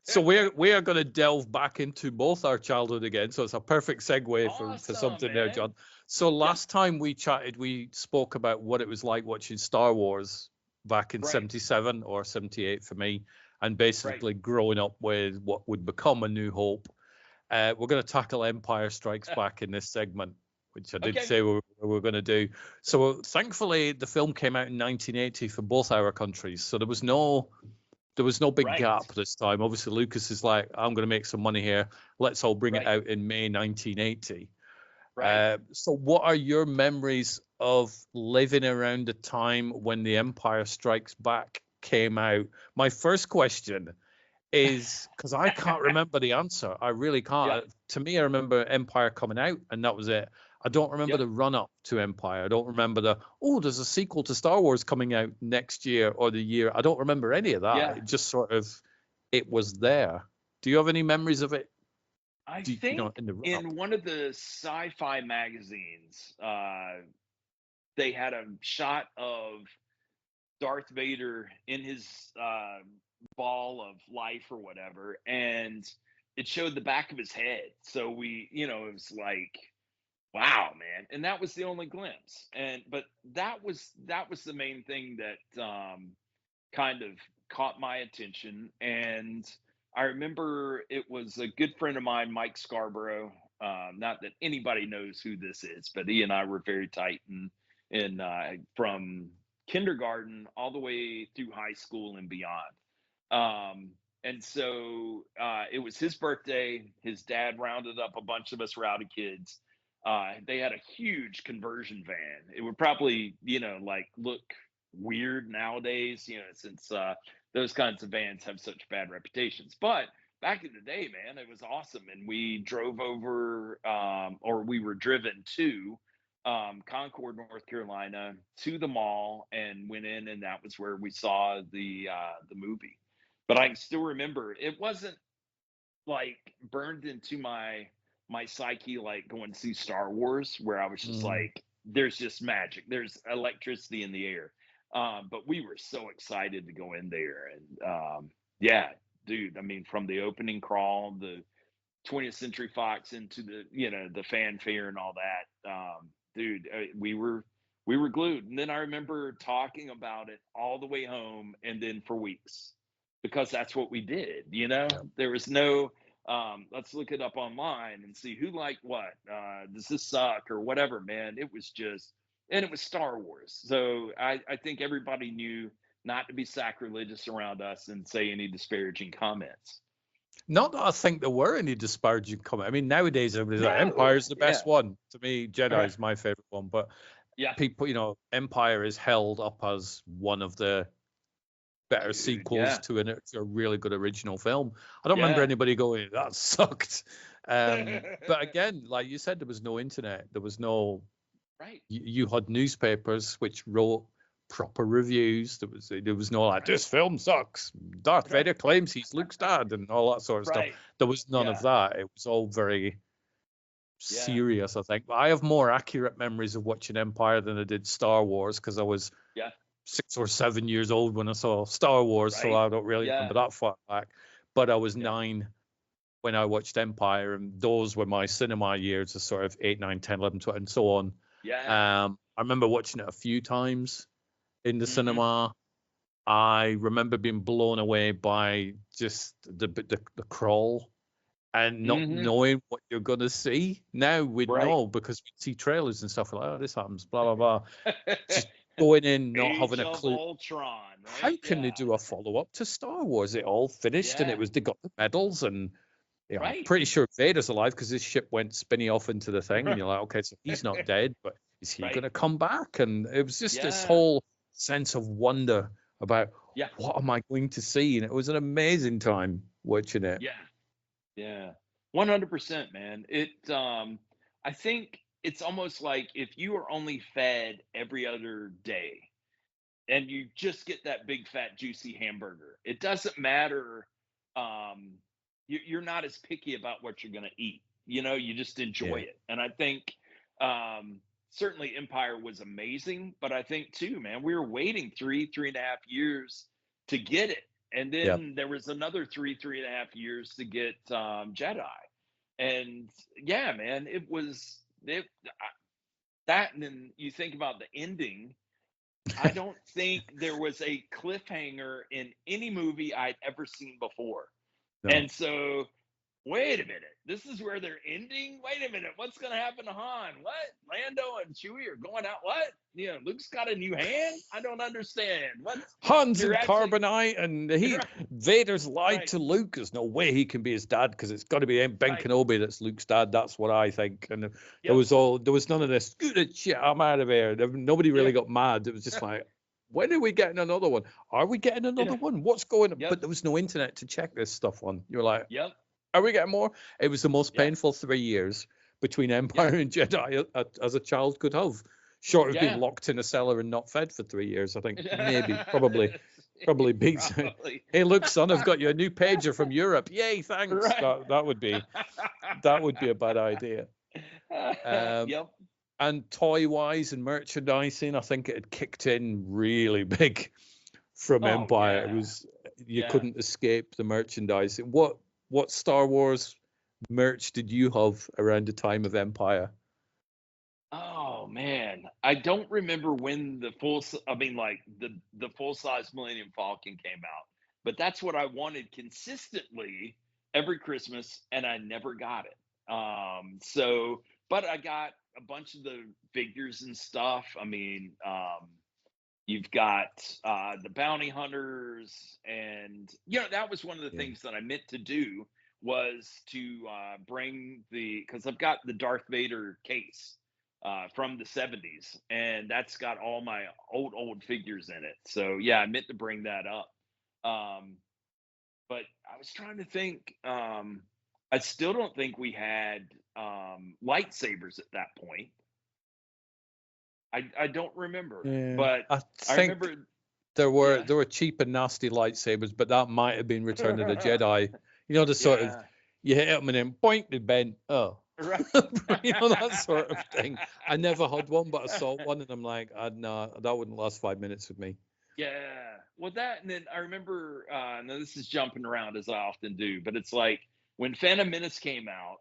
So we are going to delve back into both our childhood again. So it's a perfect segue for Awesome, something there, man. John. So Yep. last time we chatted, we spoke about what it was like watching Star Wars back in Right. 77 or 78 for me, and Right. basically growing up with what would become A New Hope. We're going to tackle Empire Strikes Back in this segment, which I did Okay. say we were going to do. So thankfully, the film came out in 1980 for both our countries. So there was no big Right. gap this time. Obviously, Lucas is like, I'm going to make some money here. Let's all bring it Right. out in May 1980. Right. So, what are your memories of living around the time when The Empire Strikes Back came out? My first question is because I can't remember the answer. I really Yeah. can't. To me, I remember Empire coming out, and that was it. I don't remember Yep. the run up to Empire. I don't remember there's a sequel to Star Wars coming out next year or the year. I don't remember any of that. Yeah. It just sort of, it was there. Do you have any memories of it? I In think the run up? in one of the sci-fi magazines, they had a shot of Darth Vader in his ball of life or whatever, and it showed the back of his head. So it was like, wow, man. And that was the only glimpse. But that was the main thing that kind of caught my attention. And I remember it was a good friend of mine, Mike Scarborough. Not that anybody knows who this is, but he and I were very tight, and from kindergarten all the way through high school and beyond. And so it was his birthday. His dad rounded up a bunch of us rowdy kids. They had a huge conversion van. It would probably, like look weird nowadays, since those kinds of vans have such bad reputations. But back in the day, man, it was awesome. And we drove over, or we were driven to Concord, North Carolina, to the mall, and went in, and that was where we saw the movie. But I can still remember it wasn't like burned into my psyche like going to see Star Wars, where I was just Mm. like, there's just magic, there's electricity in the air. But we were so excited to go in there, and yeah, dude. I mean, from the opening crawl, the 20th Century Fox into the fanfare and all that, dude, we were glued. And then I remember talking about it all the way home, and then for weeks, because that's what we did. Yeah. There was no let's look it up online and see who liked what. Does this suck or whatever, man? It was just, and it was Star Wars. So I think everybody knew not to be sacrilegious around us and say any disparaging comments. Not that I think there were any disparaging comment. I mean, nowadays everybody's like, No. Empire's the Yeah. best one. To me, Jedi Right. is my favorite one. But Yeah. people, Empire is held up as one of the better Dude. sequels Yeah. to a really good original film. I don't remember Yeah. anybody going, that sucked. But again, like you said, there was no internet. There was no, Right. you had newspapers which wrote proper reviews. There was no like, Right. this film sucks. Darth Right. Vader claims he's Luke's dad and all that sort of stuff. Right. There was none of Yeah. that. It was all very Yeah. serious, I think. But I have more accurate memories of watching Empire than I did Star Wars because I was Yeah. 6 or 7 years old when I saw Star Wars, so Right. I don't really Yeah. remember that far back. But I was Yeah. 9 when I watched Empire, and those were my cinema years, of sort of 8, 9, 10, 11, 12, and so on. Yeah. I remember watching it a few times in the Mm-hmm. cinema. I remember being blown away by just the crawl and not Mm-hmm. knowing what you're gonna see. Now we'd Right. know because we'd see trailers and stuff like, oh, this happens, blah blah blah. Just going in, not having Age a of clue. Ultron, How right? can they Yeah. do a follow up to Star Wars? It all finished and Yeah. they got the medals and I'm Right. pretty sure Vader's alive because his ship went spinning off into the thing, and you're like, okay, so he's not dead, but is he Right. gonna come back? And it was just this Yeah. whole sense of wonder about Yeah. what am I going to see? And it was an amazing time watching it. Yeah. Yeah. 100%, man. I think it's almost like if you are only fed every other day and you just get that big fat juicy hamburger, it doesn't matter. Um, you're not as picky about what you're going to eat. You just enjoy Yeah. it. And I think certainly Empire was amazing, but I think too, man, we were waiting 3.5 years to get it. And Yeah. then there was another 3.5 years to get Jedi. And yeah, man, that. And then you think about the ending. I don't think there was a cliffhanger in any movie I'd ever seen before. No. And so, wait a minute, this is where they're ending? Wait a minute, what's going to happen to Han? What? Lando and Chewie are going out? What? You know, Luke's got a new hand? I don't understand. What's Han's in you're actually carbonite, and right, Vader's lied right, to Luke. There's no way he can be his dad because it's got to be Ben right. Kenobi that's Luke's dad. That's what I think. And there Yep. was none of this. Screw it, shit, I'm out of here. Nobody really Yeah. got mad. It was just like, when are we getting another one? Are we getting another Yeah. one? What's going on? Yep. But there was no internet to check this stuff on. You're like, Yep. are we getting more? It was the most Yep. painful 3 years between Empire and Jedi as a child could have. Short of being locked in a cellar and not fed for 3 years, I think maybe, probably beats it. Hey, look, son, I've got you a new pager from Europe. Yay, thanks. Right. That would be a bad idea. Yep. And toy-wise and merchandising, I think it had kicked in really big from Empire. Yeah. It was you couldn't escape the merchandising. What Star Wars merch did you have around the time of Empire? Oh man, I don't remember when the full size Millennium Falcon came out, but that's what I wanted consistently every Christmas, and I never got it. But I got a bunch of the figures and stuff. I mean, you've got the bounty hunters, and that was one of the things that I meant to do was to bring because I've got the Darth Vader case from the 70s, and that's got all my old figures in it. So yeah, I meant to bring that up. But I was trying to think. I still don't think we had lightsabers at that point. I don't remember, but I remember there were cheap and nasty lightsabers, but that might have been Return of the Jedi. The sort of you hit them and then point to Ben. Oh, right. That sort of thing. I never had one, but I saw one, and I'm like, no, that wouldn't last 5 minutes with me. Yeah, well, that, and then I remember. Now this is jumping around as I often do, but it's like when Phantom Menace came out,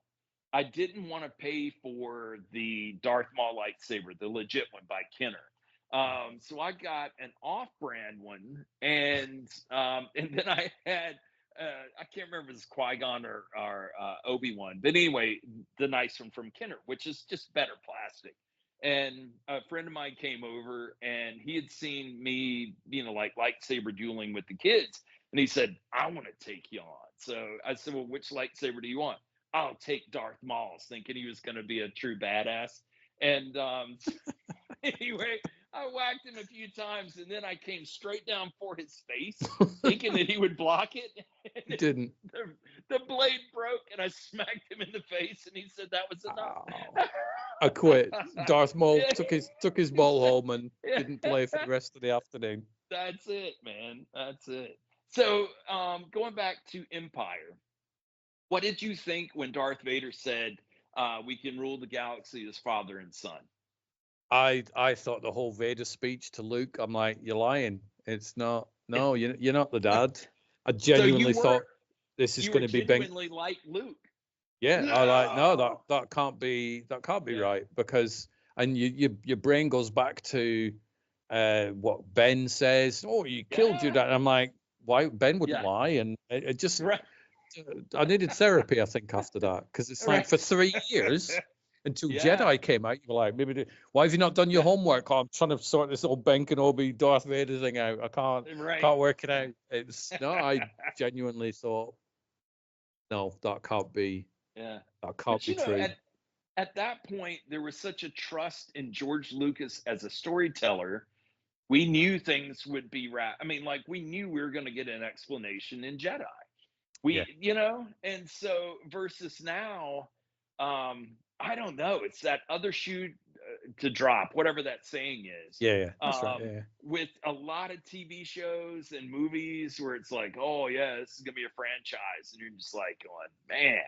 I didn't want to pay for the Darth Maul lightsaber, the legit one by Kenner. So I got an off-brand one, and then I had I can't remember if it's Qui-Gon or Obi-Wan, but anyway, the nice one from Kenner, which is just better plastic. And a friend of mine came over, and he had seen me, like lightsaber dueling with the kids, and he said, "I want to take you on." So I said, "Well, which lightsaber do you want?" "I'll take Darth Maul's," thinking he was going to be a true badass. And anyway, I whacked him a few times, and then I came straight down for his face, thinking that he would block it. It didn't. The blade broke, and I smacked him in the face, and he said that was enough. Oh, I quit. Darth Maul took his ball home and didn't play for the rest of the afternoon. That's it, man. That's it. So, going back to Empire, what did you think when Darth Vader said, "We can rule the galaxy as father and son"? I thought the whole Vader speech to Luke, I'm like, you're lying. It's not. No, you're not the dad. I genuinely thought this is going to be big. Genuinely like Luke. Yeah, no. I like no, that can't be right, because your brain goes back to what Ben says. Oh, you killed your dad. I'm like, why? Ben wouldn't lie, and it just. Right. I needed therapy, I think, after that, because it's like for 3 years until Jedi came out, you were like, why have you not done your homework? Oh, I'm trying to sort this old Ben Kenobi Darth Vader thing out. I can't work it out. I genuinely thought, no, that can't be. Yeah, that can't be true. At that point, there was such a trust in George Lucas as a storyteller. We knew things would be right. I mean, like, we knew we were going to get an explanation in Jedi. And so versus now, I don't know. It's that other shoe to drop, whatever that saying is. Yeah, that's right. Yeah. With a lot of TV shows and movies where it's like, oh yeah, this is gonna be a franchise, and you're just like going, man,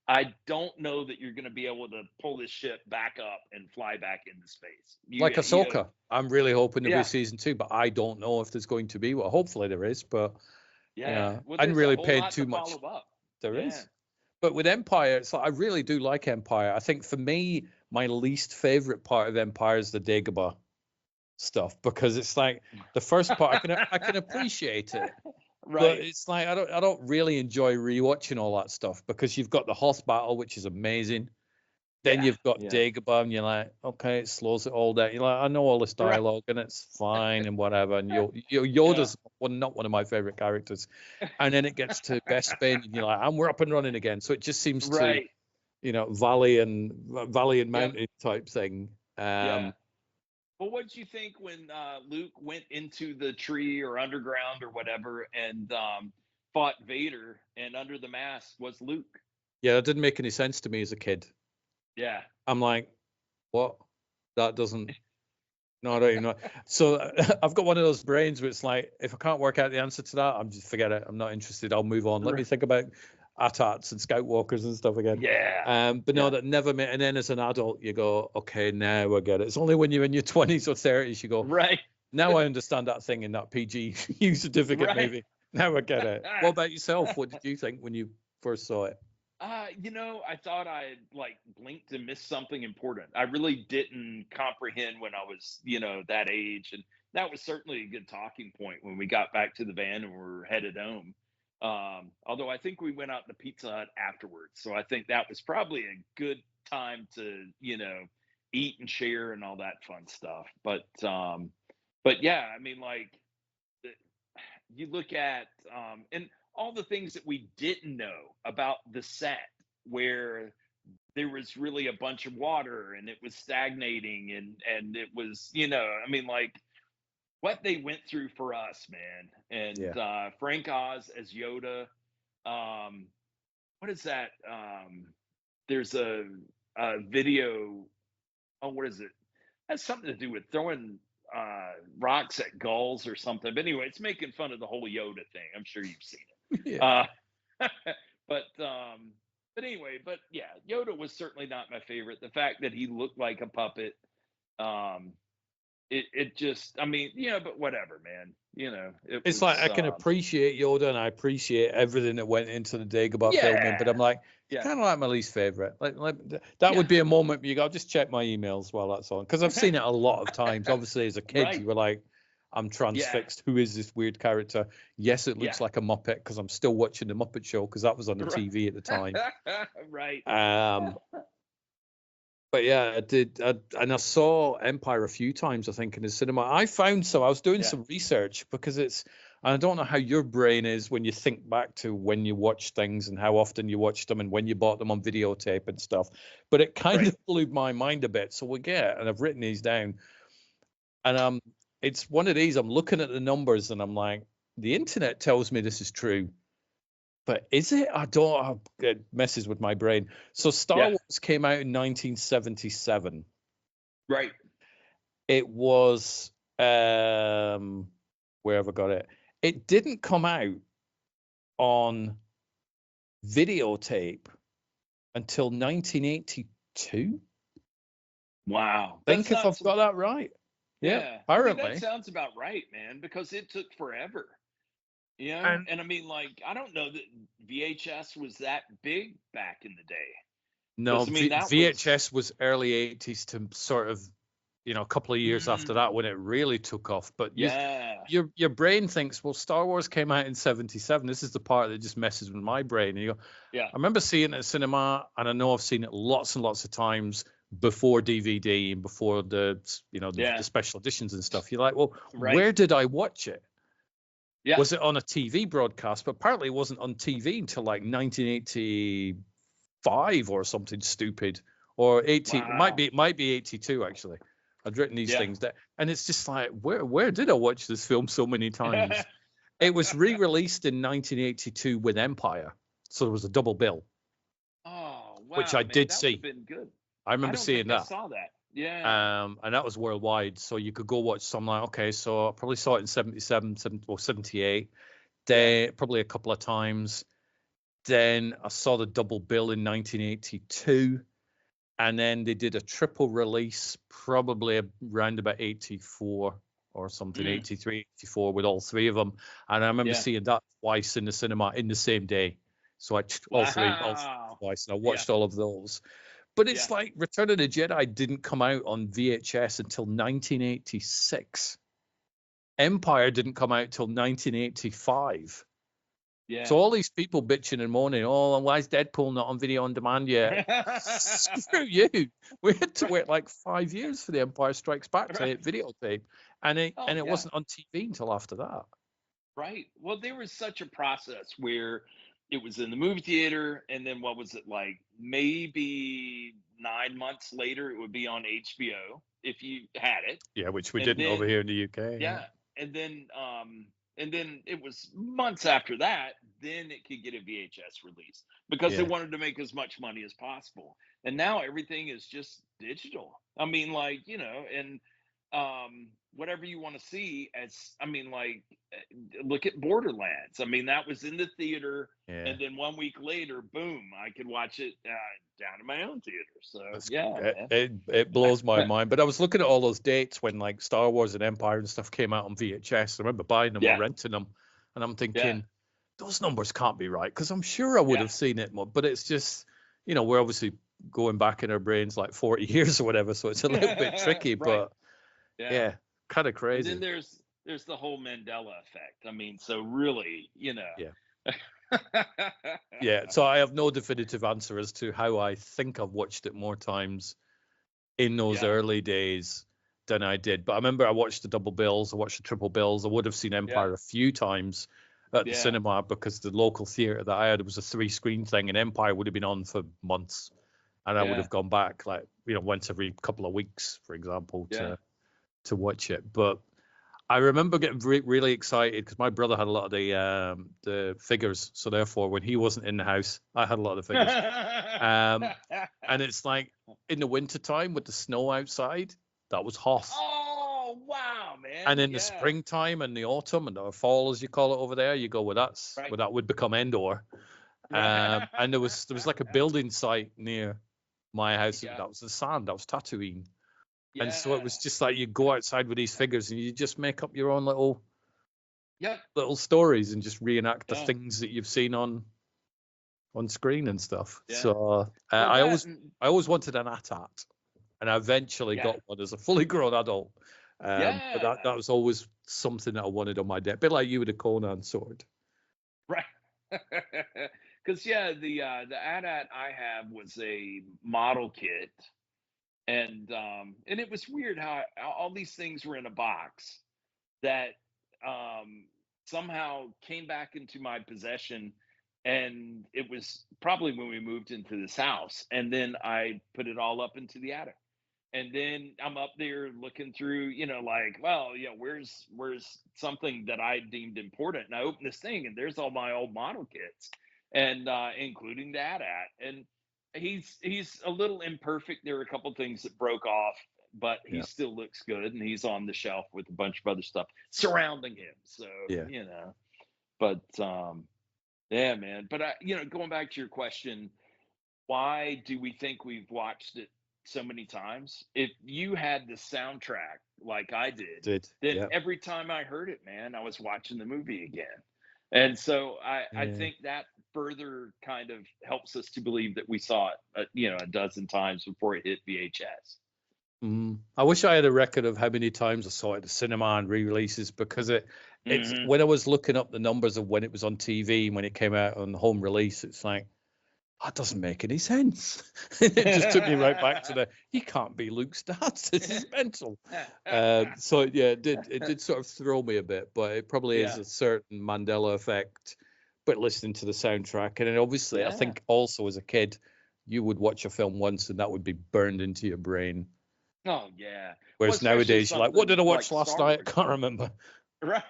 I don't know that you're gonna be able to pull this ship back up and fly back into space. Like Ahsoka, I'm really hoping to be season 2, but I don't know if there's going to be. Well, hopefully there is, but. Yeah. Well, I hadn't there's a really whole paid lot too to much. follow up. There Yeah. is. But with Empire, it's like, I really do like Empire. I think for me, my least favorite part of Empire is the Dagobah stuff, because it's like the first part I can appreciate it, but Right. it's like I don't really enjoy rewatching all that stuff, because you've got the Hoth battle, which is amazing. Then Yeah. you've got Yeah. Dagobah, and you're like, okay, it slows it all down. You're like, I know all this Right. dialogue, and it's fine and whatever. And Yeah. Yoda's not one of my favorite characters. And then it gets to Bespin, and you're like, and we're up and running again. So it just seems to, Right. valley and Yep. mountain type thing. Yeah. Well, what did you think when Luke went into the tree or underground or whatever and fought Vader, and under the mask was Luke? Yeah, it didn't make any sense to me as a kid. Yeah. I'm like, what? That doesn't. No, I don't even know. So I've got one of those brains where it's like, if I can't work out the answer to that, I'm just forget it. I'm not interested. I'll move on. Let me think about AT-ATs and Scout Walkers and stuff again. Yeah. But no, Yeah. that never made. And then as an adult, you go, okay, now I get it. It's only when you're in your 20s or 30s you go, Right. now I understand that thing in that PG U certificate Right. maybe. Now I get it. What about yourself? What did you think when you first saw it? I thought I had like blinked and missed something important. I really didn't comprehend when I was, that age. And that was certainly a good talking point when we got back to the van and were headed home. Although I think we went out to Pizza Hut afterwards. So I think that was probably a good time to, eat and share and all that fun stuff. But yeah, I mean, like, you look at and all the things that we didn't know about the set, where there was really a bunch of water and it was stagnating, and it was, I mean, like, what they went through for us, man. And Yeah. Frank Oz as Yoda. um what is that? There's a video. Oh, what is it? Has something to do with throwing rocks at gulls or something. But anyway, it's making fun of the whole Yoda thing. I'm sure you've seen it. Yeah. But but anyway, but yeah, Yoda was certainly not my favorite. The fact that he looked like a puppet, um, it just, I mean, but whatever, man. It It's was like, I can appreciate Yoda and I appreciate everything that went into the Dagobah filming, but I'm like, yeah, kind of like my least favorite. Like that would be a moment where you go, I'll just check my emails while that's on, because I've seen it a lot of times. Obviously, as a kid, right, you were like, I'm transfixed. Who is this weird character? Yes, it looks like a Muppet, because I'm still watching the Muppet Show, because that was on the TV at the time. right. But yeah, I did, and I saw Empire a few times, I think, in the cinema. I was doing some research, because and I don't know how your brain is when you think back to when you watch things and how often you watched them and when you bought them on videotape and stuff. But it kind of blew my mind a bit. So and I've written these down, and it's one of these. I'm looking at the numbers and I'm like, the internet tells me this is true. But is it? I don't. It messes with my brain. So Star Wars came out in 1977. Right. It was where have I got it? It didn't come out on videotape until 1982. Wow. I think if I've got that right. Yeah, apparently. I mean, that sounds about right, man, because it took forever. And I mean, like, I don't know that VHS was that big back in the day. No, I mean, VHS was early 80s to sort of, a couple of years after that when it really took off. But your brain thinks, well, Star Wars came out in 77. This is the part that just messes with my brain. And you go, I remember seeing it at cinema, and I know I've seen it lots and lots of times before DVD and before the special editions and stuff. You're like, well, where did I watch it? Yeah. Was it on a TV broadcast? But apparently it wasn't on TV until like 1985 or something stupid, or 80. Wow. It might be 82 actually. I'd written these things that, and it's just like, where did I watch this film so many times? It was re-released in 1982 with Empire, so there was a double bill. Oh wow! Which I did see. Been good. I remember seeing that. I saw that. Yeah. And that was worldwide, so you could go watch some. Like, okay, so I probably saw it in 77 or 78. Then probably a couple of times. Then I saw the double bill in 1982, and then they did a triple release probably around about 84. or something, 83, 84, with all three of them. And I remember seeing that twice in the cinema in the same day. So I all three twice, and I watched all of those. But it's like Return of the Jedi didn't come out on VHS until 1986. Empire didn't come out till 1985. Yeah. So all these people bitching and moaning, oh, why is Deadpool not on video on demand yet? Screw you. We had to wait like 5 years for The Empire Strikes Back to hit videotape. And it wasn't on TV until after that. Right. Well, there was such a process where it was in the movie theater, and then what was it, like maybe 9 months later it would be on HBO if you had it. Yeah, which we didn't over here in the UK. Yeah. And then it was months after that, then it could get a VHS release because they wanted to make as much money as possible. And now everything is just digital. I mean, like, you know, and whatever you want to see, look at Borderlands. I mean, that was in the theater, and then 1 week later, boom, I could watch it down in my own theater. So it blows my mind. But I was looking at all those dates when like Star Wars and Empire and stuff came out on VHS. I remember buying them or renting them, and I'm thinking those numbers can't be right, because I'm sure I would have seen it more. But it's just, you know, we're obviously going back in our brains like 40 years or whatever, so it's a little bit tricky. But yeah, kind of crazy. And then there's the whole Mandela effect. I mean, so really, you know. Yeah. So I have no definitive answer as to how I think I've watched it more times in those early days than I did. But I remember I watched the double bills, I watched the triple bills. I would have seen Empire a few times at the cinema, because the local theater that I had, it was a 3-screen thing, and Empire would have been on for months. And I would have gone back, like, you know, once every couple of weeks, for example, to watch it. But I remember getting really excited because my brother had a lot of the figures. So therefore, when he wasn't in the house, I had a lot of the figures. And it's like in the wintertime with the snow outside, that was Hoth. Oh, wow, man. And in the springtime and the autumn and the fall, as you call it over there, you go, well, that would become Endor. And there was like a building site near my house. That was the sand. That was Tatooine. And so it was just like you go outside with these figures and you just make up your own little stories and just reenact the things that you've seen on screen and stuff. So I always wanted an AT-AT, and I eventually got one as a fully grown adult. But that was always something that I wanted on my deck, a bit like you with a Conan sword. Right. Because the AT-AT I have was a model kit. And it was weird how all these things were in a box that somehow came back into my possession. And it was probably when we moved into this house. And then I put it all up into the attic. And then I'm up there looking through, you know, like, well, yeah, where's something that I deemed important? And I open this thing, and there's all my old model kits, and including the AT-AT. And he's a little imperfect. There are a couple things that broke off, but he still looks good, and he's on the shelf with a bunch of other stuff surrounding him. So you know, but man. But going back to your question, why do we think we've watched it so many times? If you had the soundtrack like I did, then every time I heard it, man, I was watching the movie again. And so I think that further kind of helps us to believe that we saw it, a dozen times before it hit VHS. I wish I had a record of how many times I saw it at the cinema and re-releases, because it's when I was looking up the numbers of when it was on TV and when it came out on home release, it's like, that doesn't make any sense. It just took me right back to he can't be Luke's dad. This is mental. So yeah, it did sort of throw me a bit, but it probably is a certain Mandela effect. But listening to the soundtrack, and then obviously I think also as a kid, you would watch a film once and that would be burned into your brain. Oh yeah. Whereas nowadays you're like, what did I watch last night? I can't remember. Right.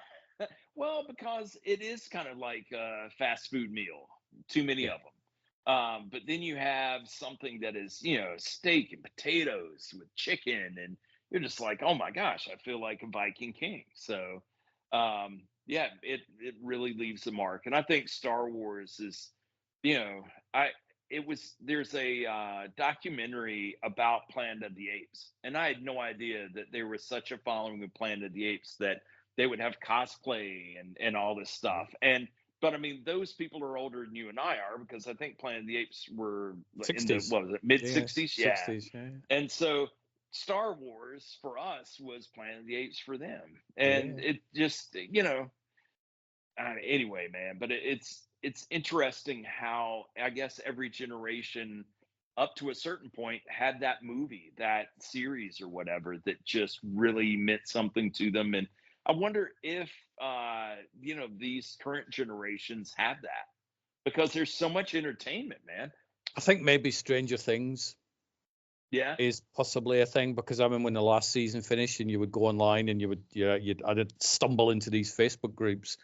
Well, because it is kind of like a fast food meal. Too many of them. But then you have something that is, steak and potatoes with chicken, and you're just like, oh my gosh, I feel like a Viking king. So, it really leaves a mark. And I think Star Wars is, there's a documentary about Planet of the Apes, and I had no idea that there was such a following of Planet of the Apes that they would have cosplay and all this stuff. But I mean, those people are older than you and I are, because I think Planet of the Apes were in the, 60s. what was it, mid Yeah, '60s? 60s, yeah. And so Star Wars for us was Planet of the Apes for them, and Yeah. it just, anyway, man. But it's interesting how, I guess, every generation up to a certain point had that movie, that series or whatever, that just really meant something to them. And I wonder if these current generations have that, because there's so much entertainment, man. I think maybe Stranger Things Yeah. is possibly a thing, because I mean, when the last season finished and you would go online and I'd stumble into these Facebook groups,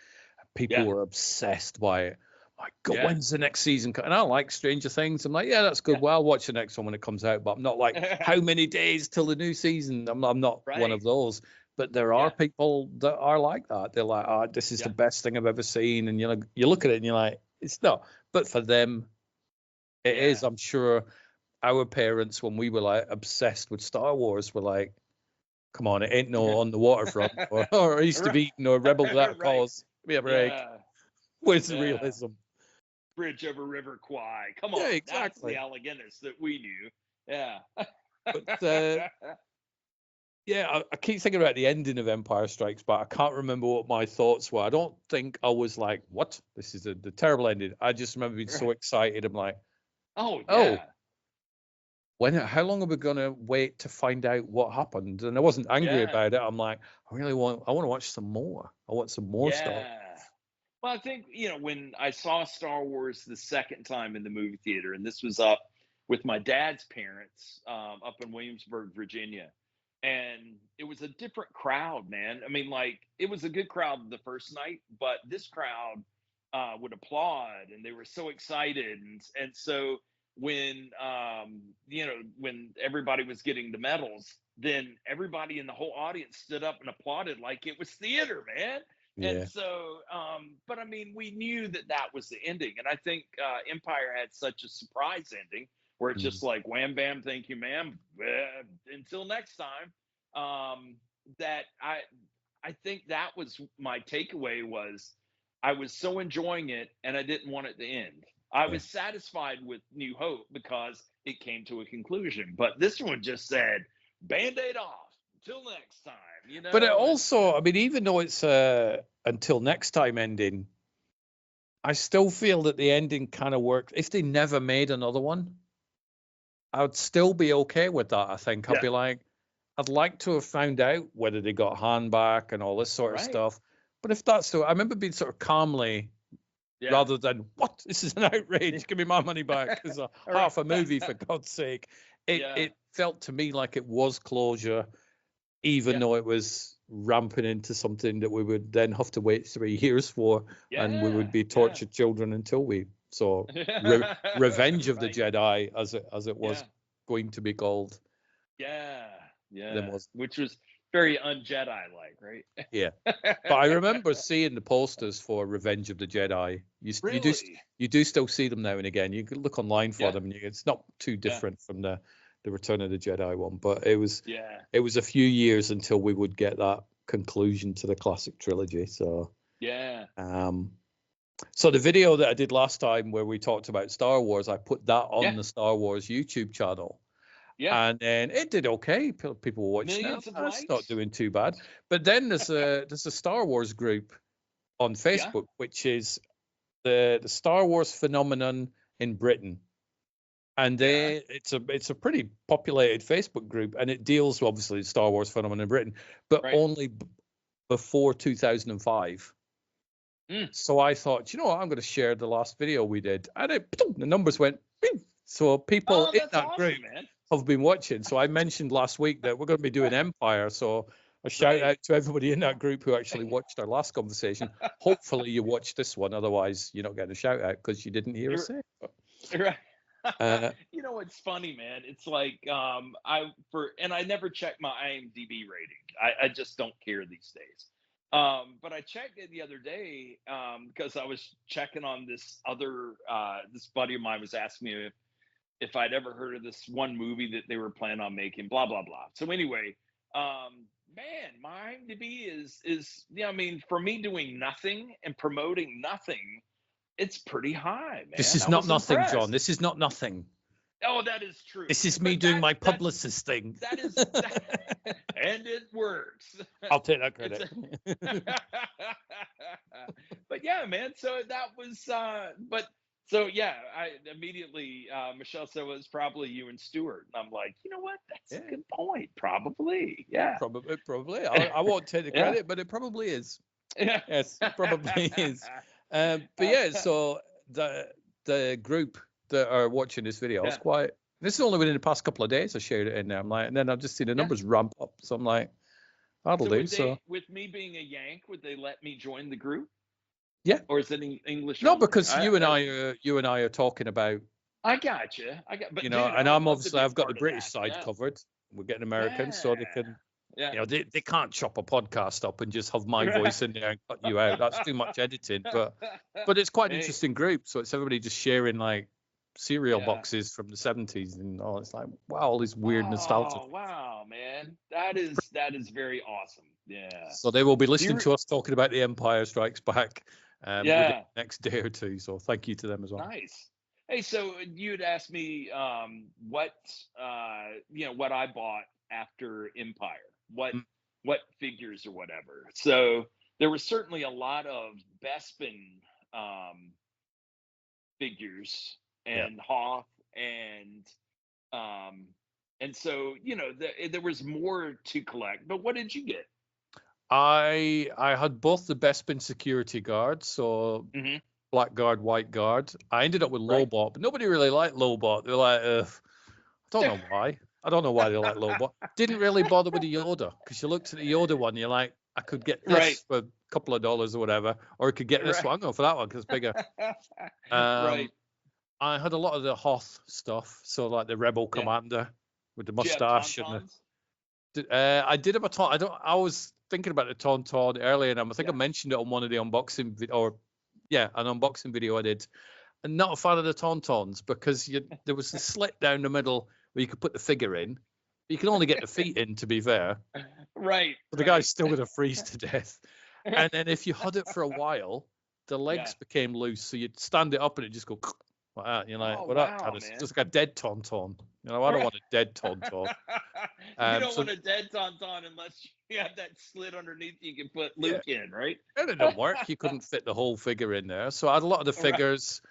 people Yeah. were obsessed by it. My God, Yeah. when's the next season? And I like Stranger Things. I'm like, yeah, that's good. Yeah. Well, I'll watch the next one when it comes out, but I'm not like, how many days till the new season? I'm not one Right. of those. But there are Yeah. people that are like that. They're like, oh, this is Yeah. the best thing I've ever seen. And you look at it and you're like, it's not. But for them, it is. Yeah. I'm sure our parents, when we were like obsessed with Star Wars, were like, come on, it ain't no On the Waterfront or East of Right. Eden or Rebel Without a Right. Cause. Give me a break. Yeah. Where's the Yeah. realism? Bridge over River Kwai. Come Yeah, on. That's exactly. the Alleghenies that we knew. Yeah. But yeah, I keep thinking about the ending of Empire Strikes Back. I can't remember what my thoughts were. I don't think I was like, what? This is the terrible ending. I just remember being so excited. I'm like, Oh, oh, yeah. how long are we going to wait to find out what happened? And I wasn't angry Yeah. about it. I'm like, I want to watch some more. I want some more stuff. Yeah. Well, I think, when I saw Star Wars the second time in the movie theater, and this was up with my dad's parents, up in Williamsburg, Virginia. And it was a different crowd, man. I mean, like, it was a good crowd the first night, but this crowd would applaud, and they were so excited. And so when, when everybody was getting the medals, then everybody in the whole audience stood up and applauded like it was theater, man. And Yeah. so, but I mean, we knew that was the ending. And I think Empire had such a surprise ending, where it's just like, wham, bam, thank you, ma'am. Until next time. That I think that was my takeaway. Was I was so enjoying it, and I didn't want it to end. I was satisfied with New Hope because it came to a conclusion. But this one just said, Band-Aid off. Until next time, But it also, I mean, even though it's until next time ending, I still feel that the ending kind of worked. If they never made another one, I would still be okay with that. I think I'd be like, I'd like to have found out whether they got Han back and all this sort of stuff. But if that's so, I remember being sort of calmly, rather than, what? This is an outrage. Give me my money back. It's half a movie, for God's sake. It felt to me like it was closure, even though it was ramping into something that we would then have to wait 3 years for, and we would be tortured children until we saw Revenge of the Jedi, as it was going to be called. Which was very un-Jedi like, right? Yeah, but I remember seeing the posters for Revenge of the Jedi. You do still see them now and again. You can look online for them, and it's not too different from the Return of the Jedi one, but it was a few years until we would get that conclusion to the classic trilogy. So so the video that I did last time where we talked about Star Wars, I put that on the Star Wars YouTube channel. And then it did okay. People were watching it. It's not doing too bad. But then there's a Star Wars group on Facebook, which is the Star Wars phenomenon in Britain. And it's a pretty populated Facebook group, and it deals obviously with Star Wars phenomenon in Britain, but only before 2005. So I thought, you know what, I'm going to share the last video we did, and the numbers went. Bing. So people in that group have been watching. So I mentioned last week that we're going to be doing Empire. So a shout out to everybody in that group who actually watched our last conversation. Hopefully you watched this one, otherwise you're not getting a shout out because you didn't hear us say it. Right. It's funny, man. It's like I never check my IMDb rating. I just don't care these days. But I checked it the other day because I was checking on this other this buddy of mine was asking me if I'd ever heard of this one movie that they were planning on making, blah blah blah. So anyway, man, my IMDb is I mean, for me doing nothing and promoting nothing, it's pretty high, This man. is I not was nothing, John. impressed. This is not nothing. Oh, that is true. This is me But doing my that's publicist thing. that is and it works. I'll take that It's credit. but yeah, man. So that was but so yeah, I immediately Michelle said, well, it's probably you and Stuart. And I'm like, you know what? That's a Yeah. good point. Probably. Yeah. Probably. I won't take the Yeah. credit, but it probably is. Yeah. Yes, it probably is. But yeah, so the group that are watching this video, I was Yeah. quite. This is only within the past couple of days I shared it in there. I'm like, and then I've just seen the numbers ramp up. So I'm like, that'll So do. would they, So with me being a Yank, would they let me join the group? yeah. Or is it English? No, only? because you and I are talking about, I got you. But you know, dude, and I would I'm love to obviously be a I've got part the of British that. side Yeah. covered. We're getting Americans, so they can, Yeah. you know, they can't chop a podcast up and just have my voice in there and cut you out. That's too much editing. But it's quite an Hey. interesting group. So it's everybody just sharing like cereal Yeah. boxes from the 70s and all. It's like, wow, all this weird nostalgia. Oh wow, man, that is very awesome. Yeah. So they will be listening You- to us talking about The Empire Strikes Back within Yeah. the next day or two. So thank you to them as well. Nice. Hey, so you'd asked me what what I bought after Empire, Mm. what figures or whatever. So there was certainly a lot of Bespin figures Yeah. and Hoth and so there was more to collect. But what did you get? I had both the Bespin security guards, so Mhm. black guard, white guard. I ended up with Right. Lobot, but nobody really liked Lobot. They're like, I don't know why. I don't know why they like Lobot. Didn't really bother with the Yoda because you looked at the Yoda one, you're like, I could get this Right. for a couple of dollars or whatever, or I could get this Right. one. I'll go for that one because it's bigger. Right. I had a lot of the Hoth stuff, so like the Rebel Yeah. Commander with the Do you have mustache and Tauntauns? I did have a Tauntaun. I was thinking about the Tauntaun earlier, and I think I Yeah. mentioned it on one of the unboxing an unboxing video I did. And not a fan of the Tauntauns because there was a slit down the middle where you could put the figure in. You can only get the feet in, to be fair. Right. But the guy's still going to freeze to death. And then if you had it for a while, the legs Yeah. became loose, so you'd stand it up and it just go like that. You're like, Oh, well, that wow, kind of man. just like a dead Tauntaun. You know, I don't want a dead Tauntaun. You don't so- want a dead Tauntaun unless you have that slit underneath you can put Luke in, right? And it didn't work. You couldn't fit the whole figure in there. So I had a lot of the Right. figures.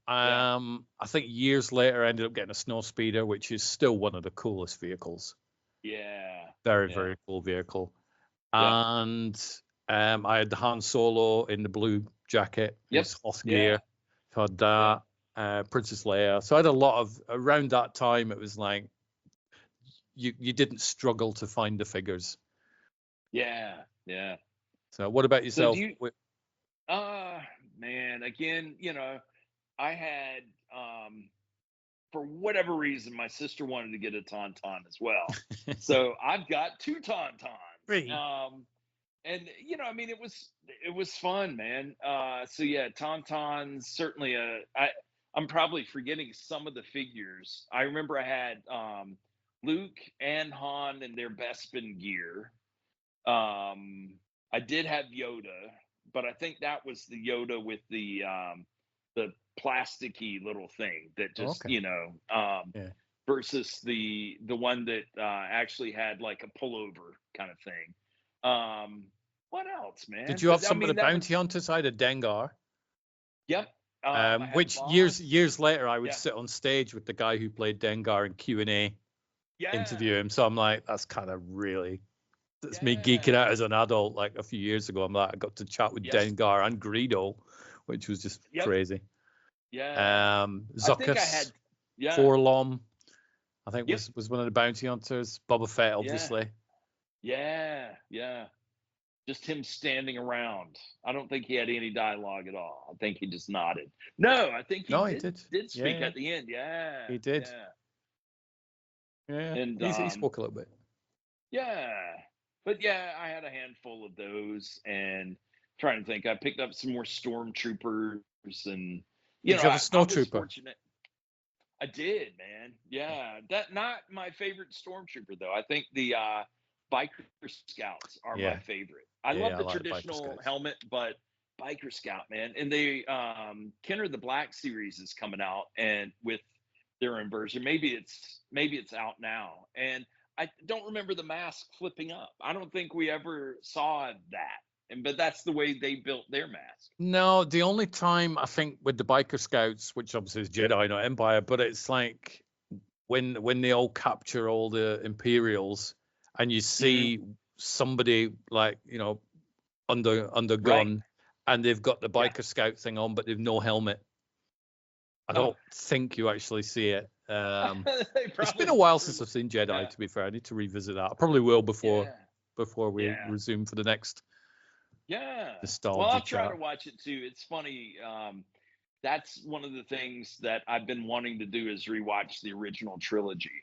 Yeah. I think years later, I ended up getting a snow speeder, which is still one of the coolest vehicles. Yeah. Very, Yeah. very cool vehicle. Yeah. And I had the Han Solo in the blue jacket, Yep. his Hoth Yeah. gear. Had that. Princess Leia. So I had a lot of around that time. It was like you didn't struggle to find the figures. Yeah. Yeah. So what about So yourself? do you, man, again, I had for whatever reason my sister wanted to get a Tauntaun as well. So I've got two Tauntauns. Really? And I mean it was fun, man. So yeah, Tauntauns certainly I'm probably forgetting some of the figures. I remember I had Luke and Han in their Bespin gear. I did have Yoda, but I think that was the Yoda with the plasticky little thing that just Okay. versus the one that actually had like a pullover kind of thing. What else, man? Did you have But, I some of mean, the that was- bounty hunter side of Dengar? Yep. I had Which Boss. years later I would Yeah. sit on stage with the guy who played Dengar in Q&A, Yeah. interview him. So I'm like, that's me geeking out as an adult. Like a few years ago, I'm like, I got to chat with Yes. Dengar and Greedo, which was just Yep. crazy. Yeah. I think I Zuckuss, had. Yeah. Forlom, I think Yep. was one of the bounty hunters. Boba Fett, obviously. Yeah. Yeah. Just him standing around. I don't think he had any dialogue at all. I think he just nodded. No, I think he No, he did. did. Did speak Yeah. at the end. Yeah. He did. Yeah. Yeah, And, he spoke a little bit. Yeah. But yeah, I had a handful of those, and trying to think, I picked up some more stormtroopers, and Did you have a I was snowtrooper? fortunate. I did, man. Yeah, that not my favorite stormtrooper though. I think the biker scouts are my Yeah, favorite. I love yeah, I the like biker traditional scouts. helmet, but biker scout, man. And they Kenner the Black series is coming out, and with their inversion, maybe it's out now. And I don't remember the mask flipping up. I don't think we ever saw that. And but that's the way they built their mask. No, the only time I think with the biker scouts, which obviously is Jedi, not Empire, but it's like when they all capture all the Imperials, and you Hmm. see somebody like under Right. gun, and they've got the Yeah. biker scout thing on, but they've no helmet. I Oh, don't think you actually see it. they It's been probably a while never. since I've seen Jedi. Yeah. To be fair, I need to revisit that. I probably will Yeah. before we Yeah. resume for the next Yeah. Well, nostalgia I'll try chat. to watch it too. It's funny. That's one of the things that I've been wanting to do is rewatch the original trilogy.